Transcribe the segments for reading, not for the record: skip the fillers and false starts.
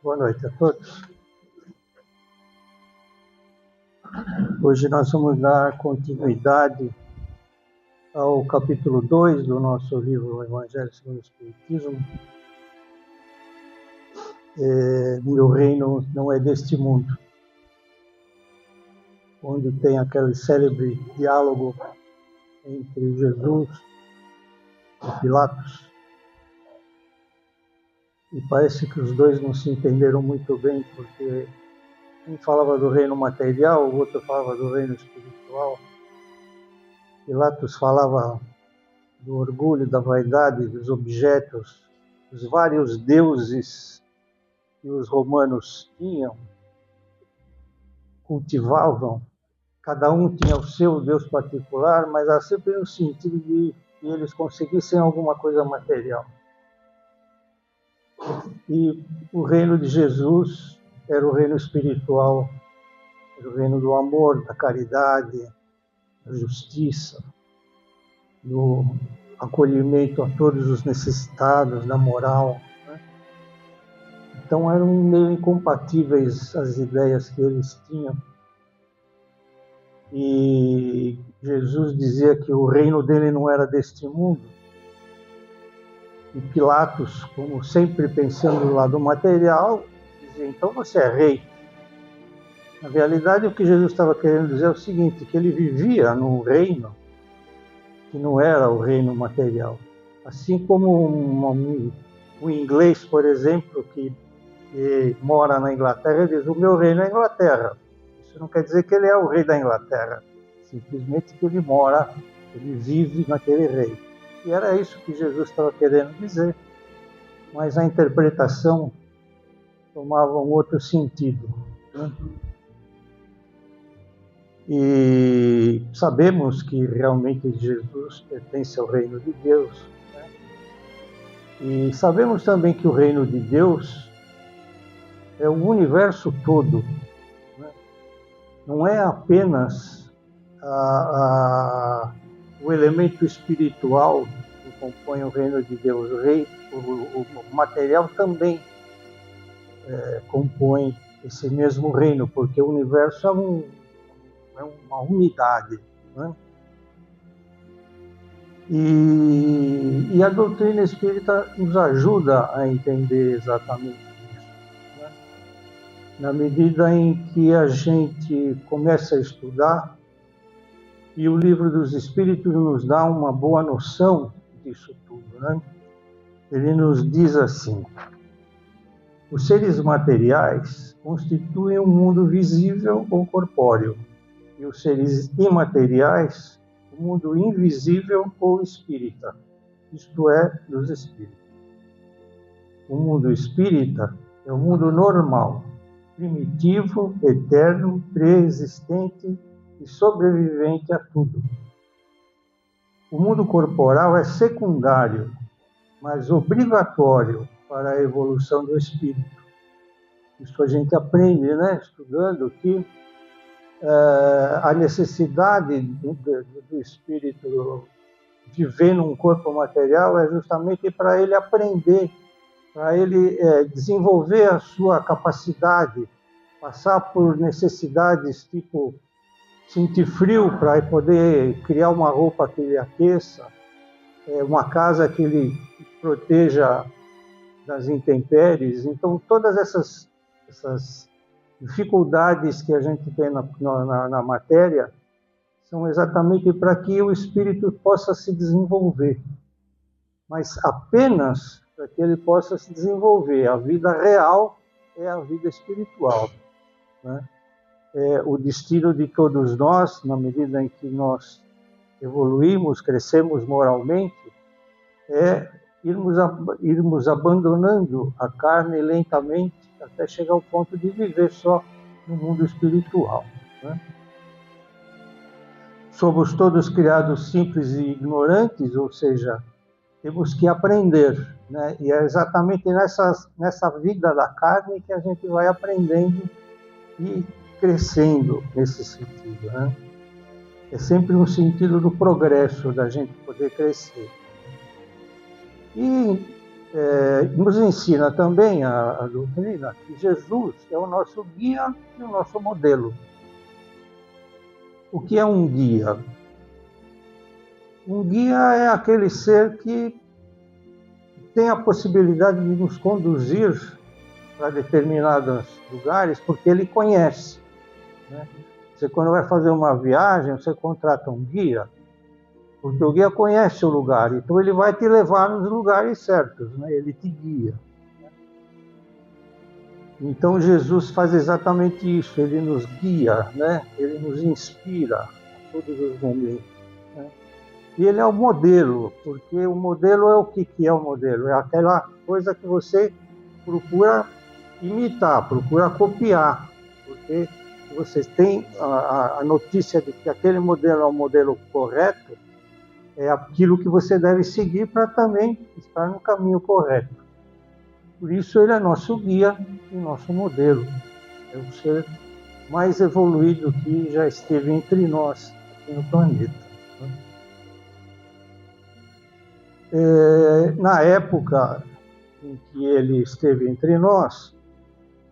Boa noite a todos. Hoje nós vamos dar continuidade ao capítulo 2 do nosso livro Evangelho segundo o Espiritismo. Meu reino não é deste mundo, onde tem aquele célebre diálogo entre Jesus e Pilatos. E parece que os dois não se entenderam muito bem, porque um falava do reino material, o outro falava do reino espiritual. Pilatos falava do orgulho, da vaidade, dos objetos, dos vários deuses que os romanos tinham, cultivavam. Cada um tinha o seu deus particular, mas há sempre no sentido de que eles conseguissem alguma coisa material. E o reino de Jesus era o reino espiritual, era o reino do amor, da caridade, da justiça, do acolhimento a todos os necessitados, da moral. Né? Então eram meio incompatíveis as ideias que eles tinham. E Jesus dizia que o reino dele não era deste mundo. E Pilatos, como sempre pensando do lado material, dizia, então você é rei. Na realidade, o que Jesus estava querendo dizer é o seguinte, que ele vivia num reino que não era o reino material. Assim como um inglês, por exemplo, que mora na Inglaterra, diz, o meu reino é a Inglaterra. Isso não quer dizer que ele é o rei da Inglaterra, simplesmente que ele mora, ele vive naquele reino. E era isso que Jesus estava querendo dizer, mas a interpretação tomava um outro sentido. Né? E sabemos que realmente Jesus pertence ao reino de Deus. Né? E sabemos também que o reino de Deus é o universo todo. Né? Não é apenas o elemento espiritual que compõe o reino de Deus. O material também compõe esse mesmo reino, porque o universo é uma unidade. Né? E a doutrina espírita nos ajuda a entender exatamente isso. Né? Na medida em que a gente começa a estudar, e o Livro dos Espíritos nos dá uma boa noção disso tudo. Né? Ele nos diz assim, os seres materiais constituem um mundo visível ou corpóreo, e os seres imateriais, o mundo invisível ou espírita, isto é, dos espíritos. O mundo espírita é o mundo normal, primitivo, eterno, preexistente e sobrevivente a tudo. O mundo corporal é secundário, mas obrigatório para a evolução do espírito. Isso a gente aprende, né, estudando que a necessidade do espírito viver num corpo material é justamente para ele aprender, para ele desenvolver a sua capacidade, passar por necessidades tipo sentir frio para poder criar uma roupa que ele aqueça, uma casa que ele proteja das intempéries. Então, todas essas dificuldades que a gente tem na matéria são exatamente para que o espírito possa se desenvolver. Mas apenas para que ele possa se desenvolver. A vida real é a vida espiritual. Né? O destino de todos nós, na medida em que nós evoluímos, crescemos moralmente, é irmos abandonando a carne lentamente até chegar ao ponto de viver só no mundo espiritual. Né? Somos todos criados simples e ignorantes, ou seja, temos que aprender. Né? E é exatamente nessa vida da carne que a gente vai aprendendo e crescendo nesse sentido. Né? É sempre um sentido do progresso, da gente poder crescer. E nos ensina também a doutrina que Jesus é o nosso guia e o nosso modelo. O que é um guia? Um guia é aquele ser que tem a possibilidade de nos conduzir para determinados lugares porque ele conhece, né? Você, quando vai fazer uma viagem, você contrata um guia, porque o guia conhece o lugar, então ele vai te levar nos lugares certos, né? Ele te guia. Então Jesus faz exatamente isso, ele nos guia, né? Ele nos inspira a todos os momentos, né? E ele é o modelo, porque o modelo é o que é o modelo? É aquela coisa que você procura imitar, procura copiar, porque você tem a notícia de que aquele modelo é o modelo correto, é aquilo que você deve seguir para também estar no caminho correto. Por isso ele é nosso guia e nosso modelo. É o ser mais evoluído que já esteve entre nós aqui no planeta. Na época em que ele esteve entre nós,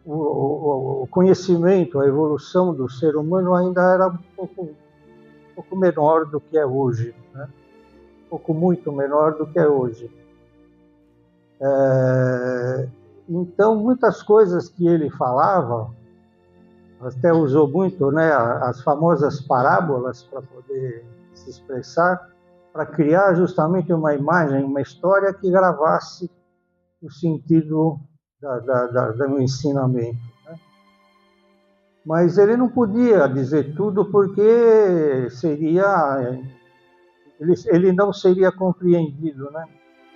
o conhecimento, a evolução do ser humano ainda era um pouco menor do que é hoje, né? Muito menor do que é hoje. Então, muitas coisas que ele falava, até usou muito, né, as famosas parábolas para poder se expressar, para criar justamente uma imagem, uma história que gravasse o sentido do ensinamento, né? Mas ele não podia dizer tudo porque ele não seria compreendido, né?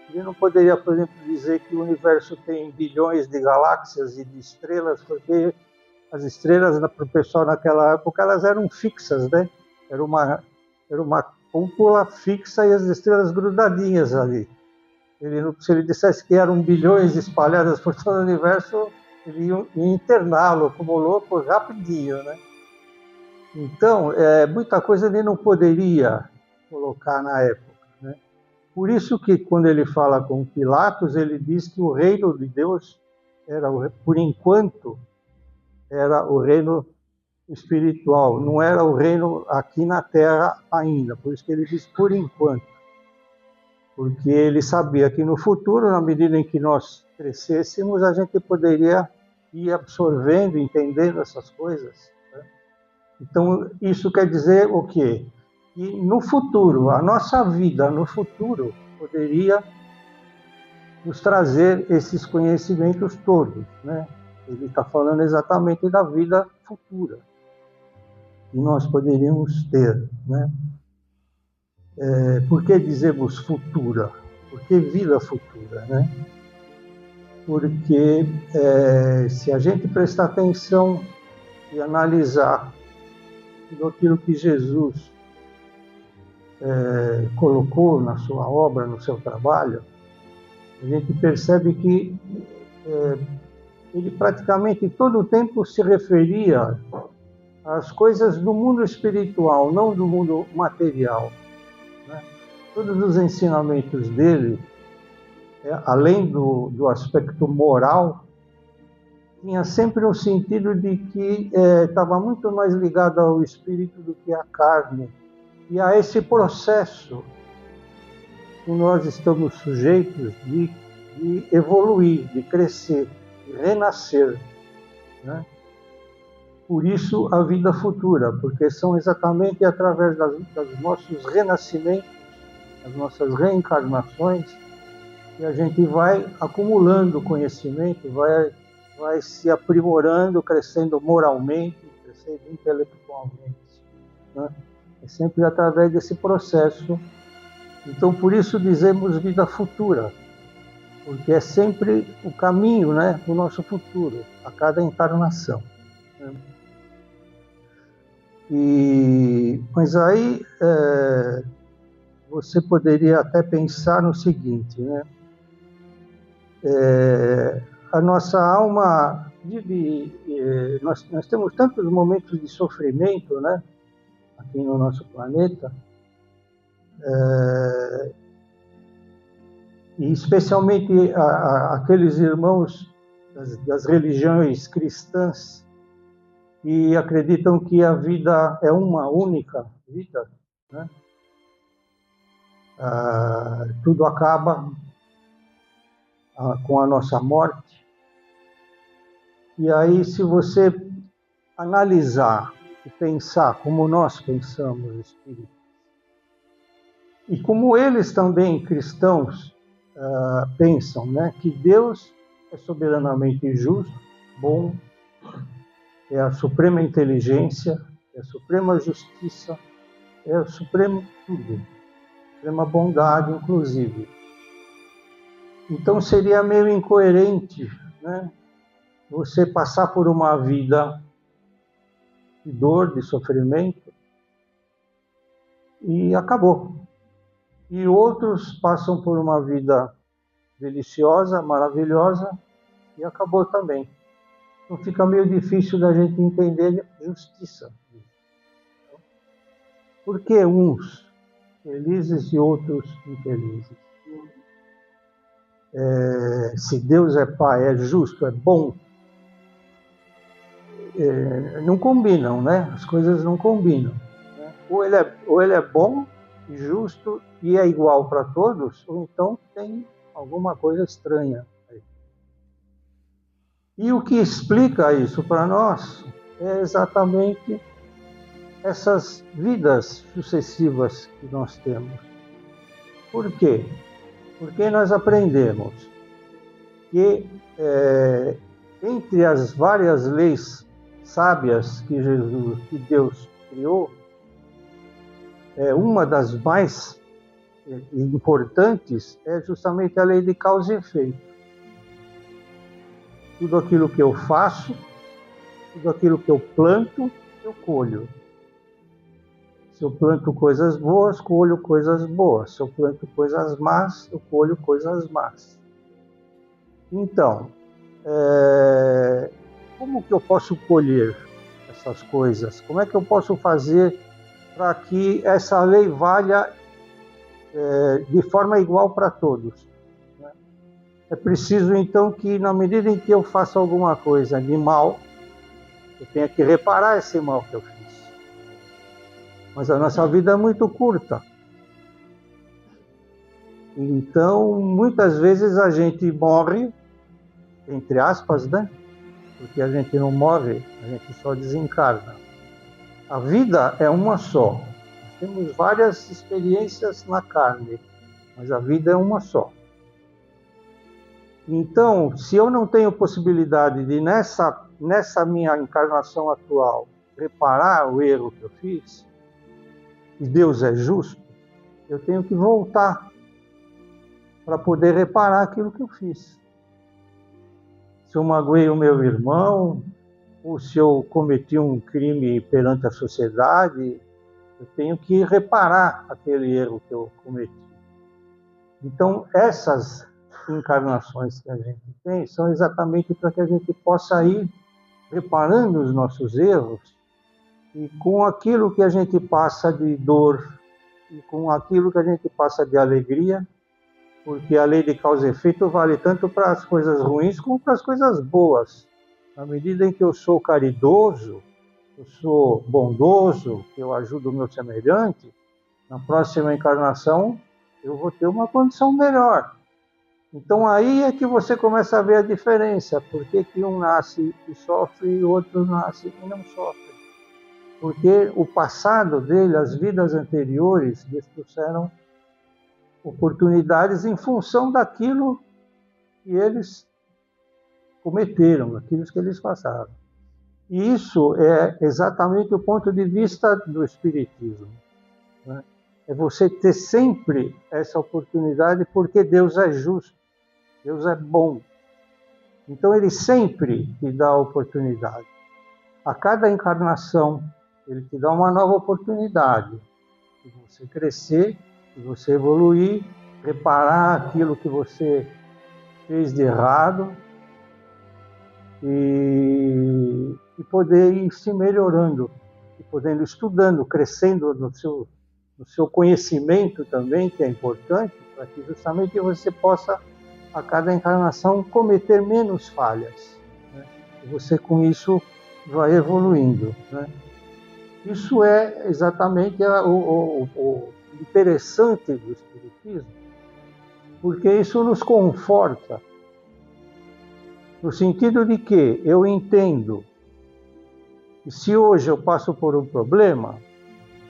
Ele não poderia, por exemplo, dizer que o universo tem bilhões de galáxias e de estrelas, porque as estrelas, para o pessoal naquela época, elas eram fixas, né? Era uma cúpula fixa e as estrelas grudadinhas ali. Se ele dissesse que eram bilhões espalhadas por todo o universo, ele ia interná-lo como louco rapidinho, né? Então, muita coisa ele não poderia colocar na época, né? Por isso que, quando ele fala com Pilatos, ele diz que o reino de Deus por enquanto, era o reino espiritual, não era o reino aqui na Terra ainda. Por isso que ele diz por enquanto. Porque ele sabia que no futuro, na medida em que nós crescêssemos, a gente poderia ir absorvendo, entendendo essas coisas, né? Então, isso quer dizer o quê? Que no futuro, a nossa vida no futuro poderia nos trazer esses conhecimentos todos, né? Ele está falando exatamente da vida futura que nós poderíamos ter, né? Por que dizemos futura? Por que vida futura, né? Porque se a gente prestar atenção e analisar tudo aquilo que Jesus colocou na sua obra, no seu trabalho, a gente percebe que ele praticamente todo o tempo se referia às coisas do mundo espiritual, não do mundo material, né? Todos os ensinamentos dele, além do aspecto moral, tinha sempre um sentido de que estava muito mais ligado ao espírito do que à carne, e a esse processo que nós estamos sujeitos de evoluir, de crescer, de renascer, né? Por isso a vida futura, porque são exatamente através dos nossos renascimentos, das nossas reencarnações, que a gente vai acumulando conhecimento, vai se aprimorando, crescendo moralmente, crescendo intelectualmente, né? É sempre através desse processo. Então, por isso dizemos vida futura, porque é sempre o caminho, né, do nosso futuro, a cada encarnação, né? Mas aí você poderia até pensar no seguinte, né? A nossa alma nós temos tantos momentos de sofrimento, né, aqui no nosso planeta, e especialmente aqueles irmãos das religiões cristãs que acreditam que a vida é uma única vida, né? Tudo acaba com a nossa morte. E aí, se você analisar e pensar como nós pensamos, espíritos, e como eles também, cristãos, pensam, né, que Deus é soberanamente justo, bom, é a suprema inteligência, é a suprema justiça, é o supremo tudo, suprema bondade, inclusive. Então seria meio incoerente, né, você passar por uma vida de dor, de sofrimento, e acabou. E outros passam por uma vida deliciosa, maravilhosa, e acabou também. Então fica meio difícil da gente entender a justiça. Por que uns felizes e outros infelizes? Se Deus é Pai, é justo, é bom, não combinam, né? As coisas não combinam. Né? Ou ele é bom e justo e é igual para todos, ou então tem alguma coisa estranha aí. E o que explica isso para nós é exatamente essas vidas sucessivas que nós temos. Por quê? Porque nós aprendemos que entre as várias leis sábias que Deus criou, uma das mais importantes é justamente a lei de causa e efeito. Tudo aquilo que eu faço, tudo aquilo que eu planto, eu colho. Se eu planto coisas boas, colho coisas boas. Se eu planto coisas más, eu colho coisas más. Então, como que eu posso colher essas coisas? Como é que eu posso fazer para que essa lei valha de forma igual para todos? É preciso, então, que na medida em que eu faça alguma coisa de mal, eu tenha que reparar esse mal que eu fiz. Mas a nossa vida é muito curta. Então, muitas vezes a gente morre, entre aspas, né? Porque a gente não morre, a gente só desencarna. A vida é uma só. Nós temos várias experiências na carne, mas a vida é uma só. Então, se eu não tenho possibilidade de, nessa minha encarnação atual, reparar o erro que eu fiz, e Deus é justo, eu tenho que voltar para poder reparar aquilo que eu fiz. Se eu magoei o meu irmão, ou se eu cometi um crime perante a sociedade, eu tenho que reparar aquele erro que eu cometi. Então, essas encarnações que a gente tem são exatamente para que a gente possa ir reparando os nossos erros e com aquilo que a gente passa de dor e com aquilo que a gente passa de alegria, porque a lei de causa e efeito vale tanto para as coisas ruins como para as coisas boas. Na medida em que eu sou caridoso, eu sou bondoso, que eu ajudo o meu semelhante, na próxima encarnação eu vou ter uma condição melhor. Então aí é que você começa a ver a diferença. Por que um nasce e sofre e o outro nasce e não sofre? Porque o passado dele, as vidas anteriores, lhes trouxeram oportunidades em função daquilo que eles cometeram, daquilo que eles passaram. E isso é exatamente o ponto de vista do Espiritismo. Né? É você ter sempre essa oportunidade, porque Deus é justo, Deus é bom. Então Ele sempre te dá a oportunidade. A cada encarnação, Ele te dá uma nova oportunidade de você crescer, de você evoluir, reparar aquilo que você fez de errado e poder ir se melhorando, e podendo estudando, crescendo no seu no seu conhecimento também, que é importante, para que justamente você possa, a cada encarnação, cometer menos falhas, né? E você, com isso, vai evoluindo, né? Isso é exatamente o interessante do Espiritismo, porque isso nos conforta, no sentido de que eu entendo que se hoje eu passo por um problema,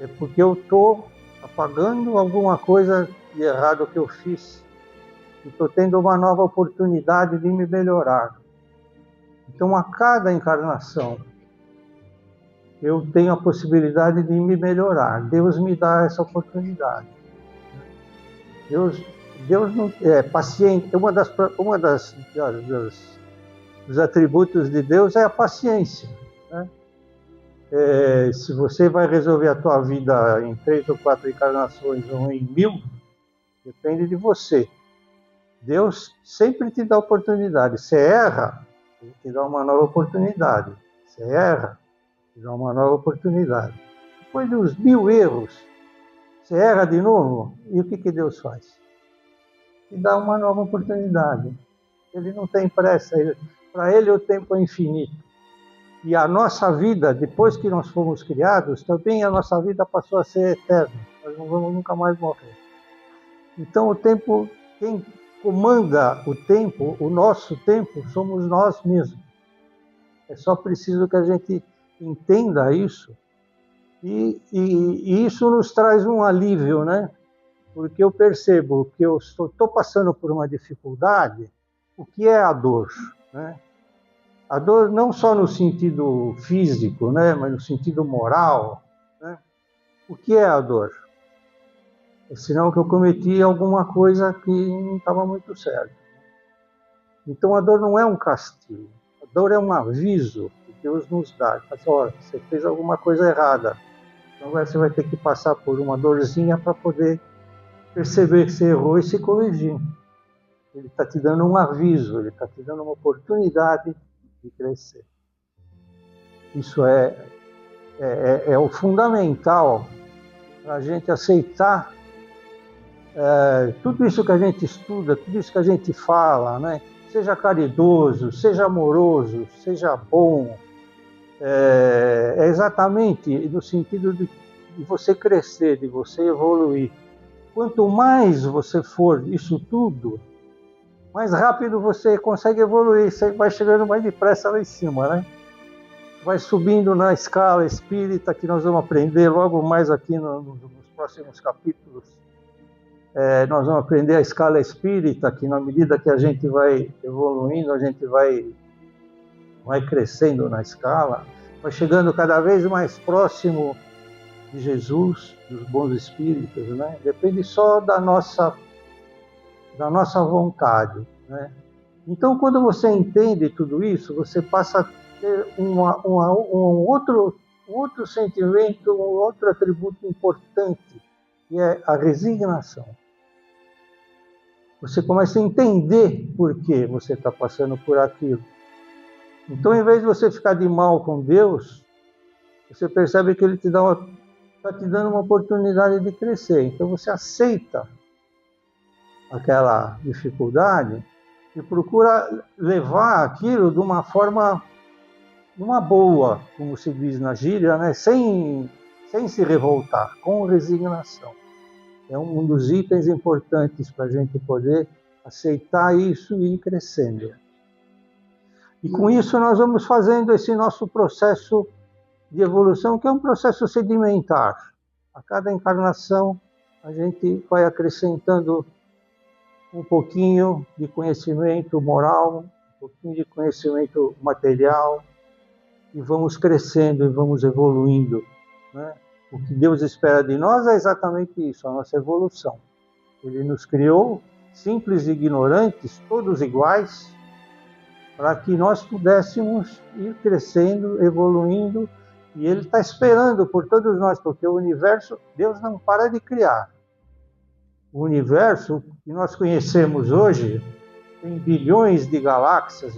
é porque eu estou apagando alguma coisa de errado que eu fiz e estou tendo uma nova oportunidade de me melhorar. Então, a cada encarnação, eu tenho a possibilidade de me melhorar. Deus me dá essa oportunidade. Deus não é paciente. Dos atributos de Deus é a paciência, né? Se você vai resolver a tua vida em 3 ou 4 encarnações ou em 1000, depende de você. Deus sempre te dá oportunidade. Você erra, ele te dá uma nova oportunidade. Você erra, te dá uma nova oportunidade. Depois dos 1000 erros, você erra de novo, e o que Deus faz? Te dá uma nova oportunidade. Ele não tem pressa, para ele o tempo é infinito. E a nossa vida, depois que nós fomos criados, também a nossa vida passou a ser eterna. Nós não vamos nunca mais morrer. Então o tempo, quem comanda o tempo, o nosso tempo, somos nós mesmos. É só preciso que a gente entenda isso. E isso nos traz um alívio, né? Porque eu percebo que eu estou passando por uma dificuldade. O que é a dor, né? A dor não só no sentido físico, né, mas no sentido moral, né? O que é a dor? É sinal que eu cometi alguma coisa que não estava muito certo. Então a dor não é um castigo, a dor é um aviso que Deus nos dá. Ele fala assim, olha, você fez alguma coisa errada, então agora você vai ter que passar por uma dorzinha para poder perceber que você errou e se corrigir. Ele está te dando um aviso, ele está te dando uma oportunidade de crescer. Isso é o fundamental para a gente aceitar tudo isso que a gente estuda, tudo isso que a gente fala, né? Seja caridoso, seja amoroso, seja bom. É exatamente no sentido de você crescer, de você evoluir. Quanto mais você for isso tudo, mais rápido você consegue evoluir, você vai chegando mais depressa lá em cima, né? Vai subindo na escala espírita, que nós vamos aprender logo mais aqui nos próximos capítulos. Nós vamos aprender a escala espírita, que na medida que a gente vai evoluindo, a gente vai crescendo na escala, vai chegando cada vez mais próximo de Jesus, dos bons espíritos, né? Depende só da nossa vontade, né? Então, quando você entende tudo isso, você passa a ter um outro sentimento, um outro atributo importante, que é a resignação. Você começa a entender por que você está passando por aquilo. Então, em vez de você ficar de mal com Deus, você percebe que Ele está te dando uma oportunidade de crescer. Então, você aceita aquela dificuldade e procura levar aquilo de uma forma, numa boa, como se diz na gíria, né? sem se revoltar, com resignação. É um dos itens importantes para a gente poder aceitar isso e ir crescendo. E com isso nós vamos fazendo esse nosso processo de evolução, que é um processo sedimentar. A cada encarnação a gente vai acrescentando um pouquinho de conhecimento moral, um pouquinho de conhecimento material, e vamos crescendo e vamos evoluindo, né? O que Deus espera de nós é exatamente isso, a nossa evolução. Ele nos criou simples e ignorantes, todos iguais, para que nós pudéssemos ir crescendo, evoluindo, e Ele está esperando por todos nós, porque o universo, Deus não para de criar. O universo que nós conhecemos hoje tem bilhões de galáxias,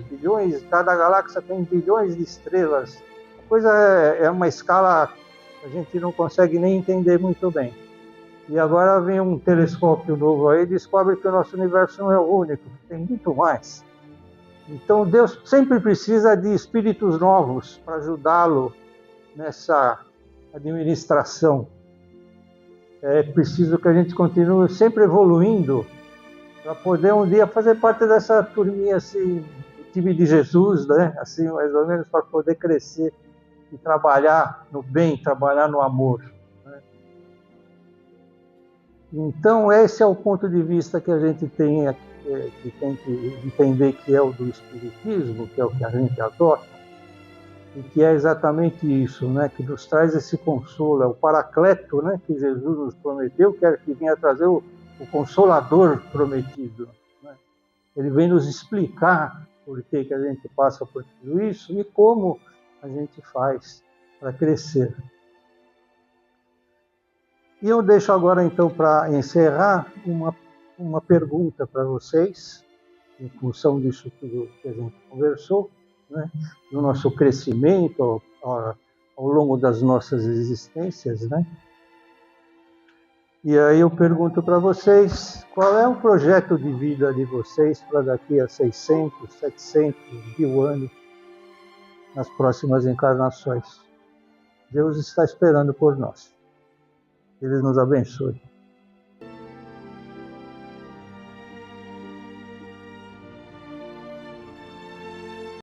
cada galáxia tem bilhões de estrelas. A coisa é uma escala que a gente não consegue nem entender muito bem. E agora vem um telescópio novo aí e descobre que o nosso universo não é o único, que tem muito mais. Então Deus sempre precisa de espíritos novos para ajudá-lo nessa administração. É preciso que a gente continue sempre evoluindo para poder um dia fazer parte dessa turminha assim, o time de Jesus, né? Assim, mais ou menos, para poder crescer e trabalhar no bem, trabalhar no amor. Né? Então, esse é o ponto de vista que a gente tem que entender, que é o do Espiritismo, que é o que a gente adota, e que é exatamente isso, né? Que nos traz esse consolo, é o Paracleto, né? Que Jesus nos prometeu, que vinha trazer o Consolador prometido. Né? Ele vem nos explicar por que a gente passa por tudo isso e como a gente faz para crescer. E eu deixo agora, então, para encerrar, uma pergunta para vocês, em função disso tudo que a gente conversou, né? No nosso crescimento ao longo das nossas existências, né? E aí eu pergunto para vocês, qual é o projeto de vida de vocês para daqui a 600, 700, 1000 anos, nas próximas encarnações? Deus está esperando por nós. Ele nos abençoe.